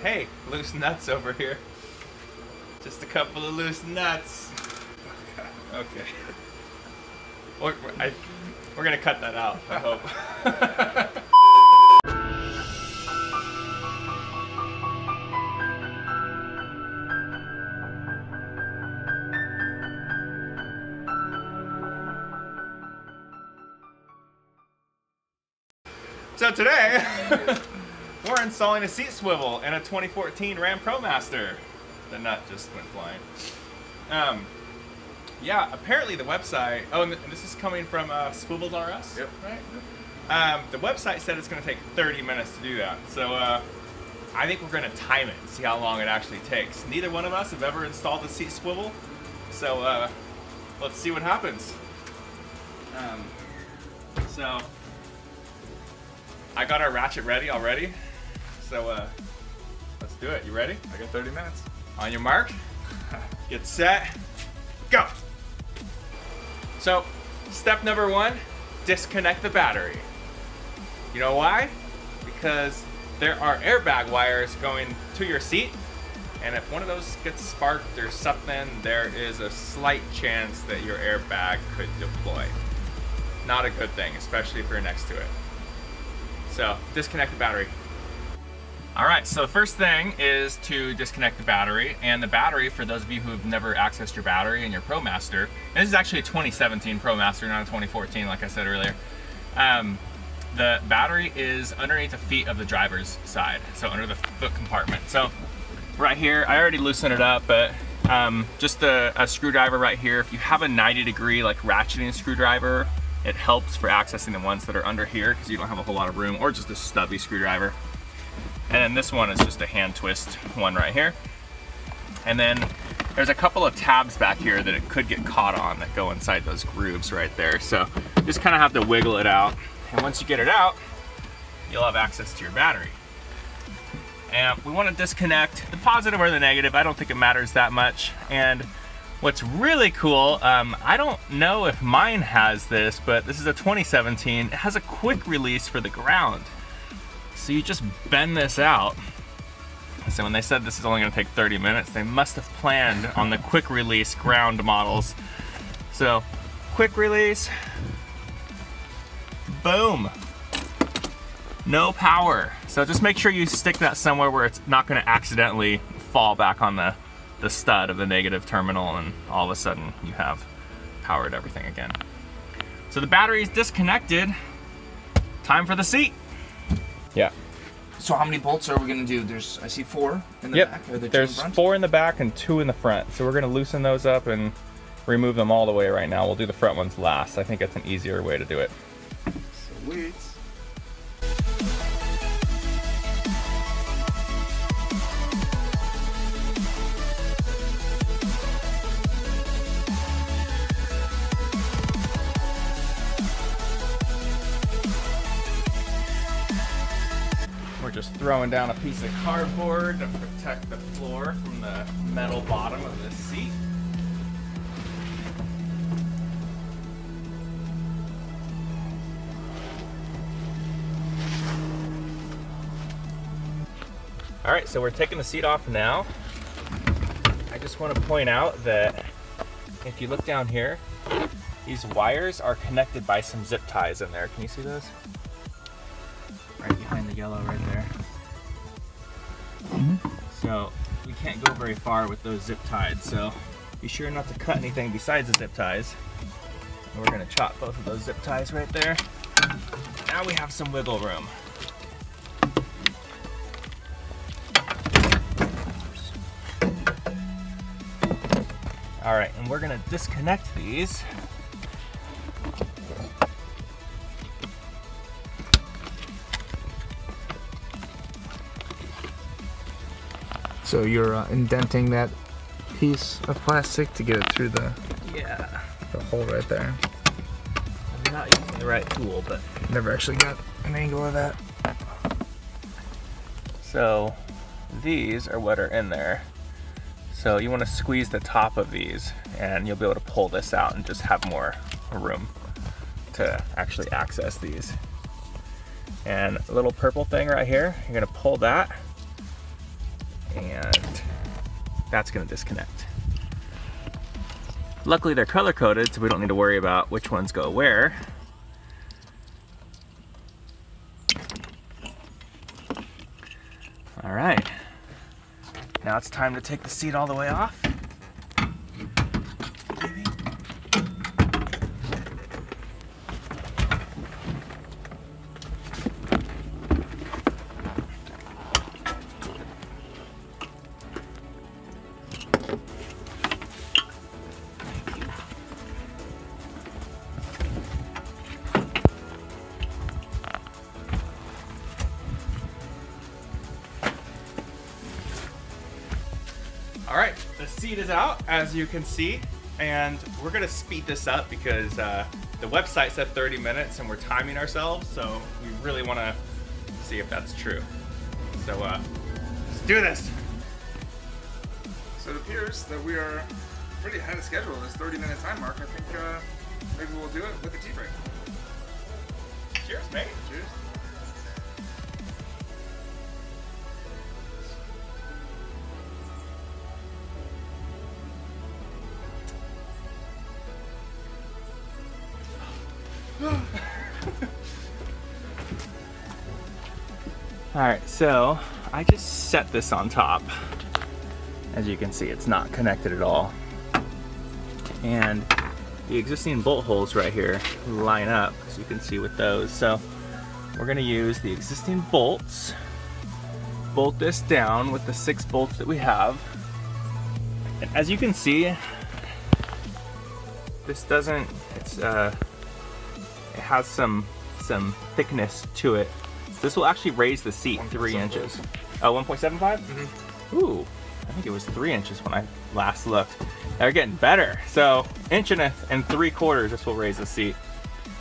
Hey, loose nuts over here. Just a couple of loose nuts. Okay. We're gonna cut that out, I hope. So today, we're installing a seat swivel in a 2014 Ram Promaster. The nut just went flying. Yeah, apparently the website, oh, and this is coming from Swivels RS, yep. Right? The website said it's gonna take 30 minutes to do that. So I think we're gonna time it and see how long it actually takes. Neither one of us have ever installed a seat swivel, so let's see what happens. So I got our ratchet ready already, so let's do it. You ready? I got 30 minutes. On your mark, get set, go. So, step number one, disconnect the battery. You know why? Because there are airbag wires going to your seat, and if one of those gets sparked or something, there is a slight chance that your airbag could deploy. Not a good thing, especially if you're next to it. So, disconnect the battery. All right, so first thing is to disconnect the battery. And the battery, for those of you who have never accessed your battery in your ProMaster, and this is actually a 2017 ProMaster, not a 2014, like I said earlier. The battery is underneath the feet of the driver's side, so under the foot compartment. So right here, I already loosened it up, but just a screwdriver right here. If you have a 90-degree like ratcheting screwdriver, it helps for accessing the ones that are under here because you don't have a whole lot of room, or just a stubby screwdriver. And then this one is just a hand twist one right here. And then there's a couple of tabs back here that it could get caught on that go inside those grooves right there. So you just kind of have to wiggle it out. And once you get it out, you'll have access to your battery. And we want to disconnect the positive or the negative. I don't think it matters that much. And what's really cool, I don't know if mine has this, but this is a 2017. It has a quick release for the ground. So you just bend this out. So when they said this is only gonna take 30 minutes, they must have planned on the quick release ground models. So quick release, boom, no power. So just make sure you stick that somewhere where it's not gonna accidentally fall back on the stud of the negative terminal, and all of a sudden you have powered everything again. So the battery is disconnected. Time for the seat. Yeah. So how many bolts are we gonna do? I see 4 in the back. Are there 2 in There's front? 4 in the back and 2 in the front. So we're gonna loosen those up and remove them all the way right now. We'll do the front ones last. I think that's an easier way to do it. Sweet. We're just throwing down a piece of cardboard to protect the floor from the metal bottom of the seat. All right, so we're taking the seat off now. I just want to point out that if you look down here, these wires are connected by some zip ties in there. Can you see those? Right behind the yellow right there. So we can't go very far with those zip ties, so be sure not to cut anything besides the zip ties. And we're gonna chop both of those zip ties right there. Now we have some wiggle room. All right, and we're gonna disconnect these. So you're indenting that piece of plastic to get it through the hole right there. I'm not using the right tool, but Never actually got an angle of that. so these are what are in there. So you want to squeeze the top of these and you'll be able to pull this out and just have more room to actually access these. And a little purple thing right here, you're going to pull that and that's gonna disconnect. Luckily they're color coded, so we don't need to worry about which ones go where. All right, now it's time to take the seat all the way off. All right, the seat is out, as you can see, and we're gonna speed this up because the website said 30 minutes and we're timing ourselves, so we really wanna see if that's true. So let's do this. So it appears that we are pretty ahead of schedule. This 30-minute time mark. I think maybe we'll do it with the tea break. Cheers, mate. Cheers. All right, so I just set this on top. As you can see, it's not connected at all. And the existing bolt holes right here line up, as you can see with those. So we're gonna use the existing bolts, bolt this down with the 6 bolts that we have. And as you can see, this doesn't, it has some thickness to it. This will actually raise the seat 3 inches. Oh, 1.75? Mm-hmm. Ooh, I think it was 3 inches when I last looked. They're getting better. So, 1.75 inches, this will raise the seat,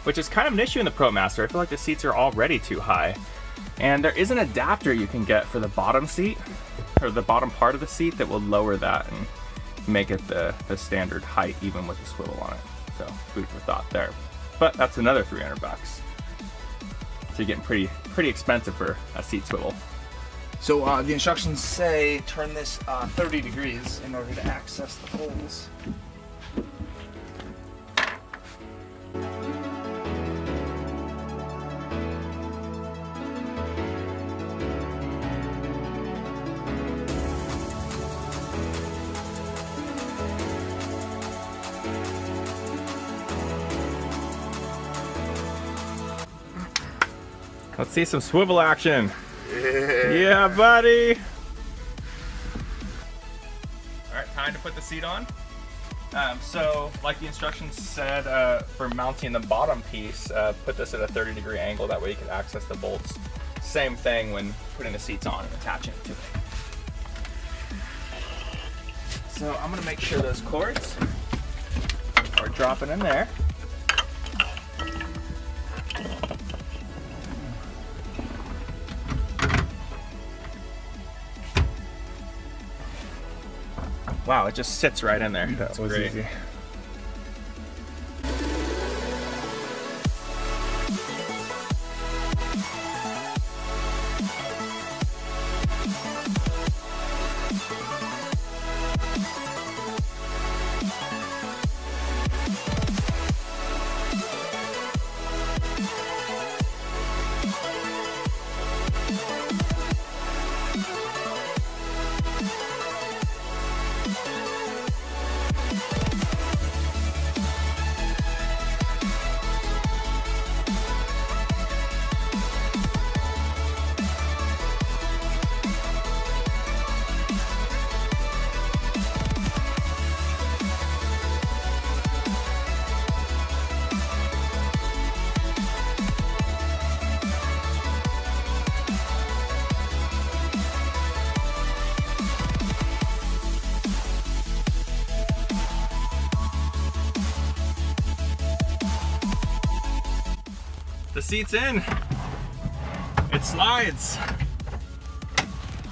which is kind of an issue in the Promaster. I feel like the seats are already too high. And there is an adapter you can get for the bottom seat, or the bottom part of the seat, that will lower that and make it the standard height, even with the swivel on it. So, food for thought there. But that's another $300. So you're getting pretty expensive for a seat swivel. So the instructions say turn this 30 degrees in order to access the holes. Let's see some swivel action. Yeah, buddy. All right, time to put the seat on. So, like the instructions said, for mounting the bottom piece, put this at a 30-degree angle. That way you can access the bolts. Same thing when putting the seats on and attaching it to it. So I'm gonna make sure those cords are dropping in there. Wow, it just sits right in there. That's great. Easy. The seat's in. It slides.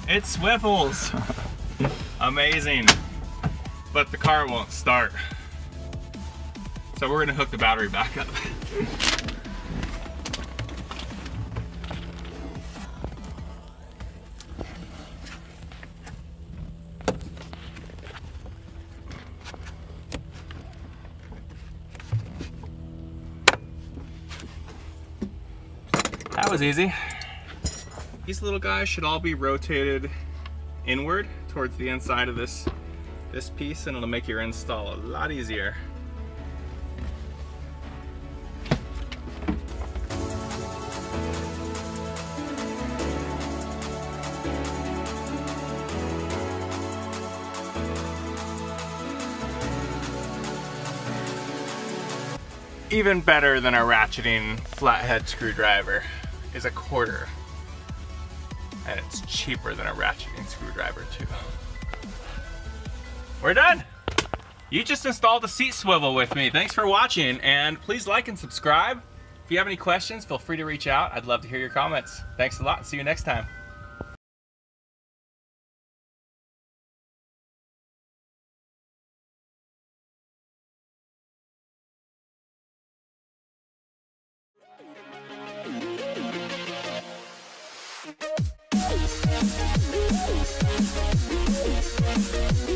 It swivels. Amazing. But the car won't start. So we're gonna hook the battery back up. that was easy. These little guys should all be rotated inward towards the inside of this piece, and it'll make your install a lot easier. Even better than a ratcheting flathead screwdriver is a quarter. And it's cheaper than a ratcheting screwdriver too. We're done. You just installed a seat swivel with me. Thanks for watching, and please like and subscribe. If you have any questions, feel free to reach out. I'd love to hear your comments. Thanks a lot, and see you next time. We'll be right back.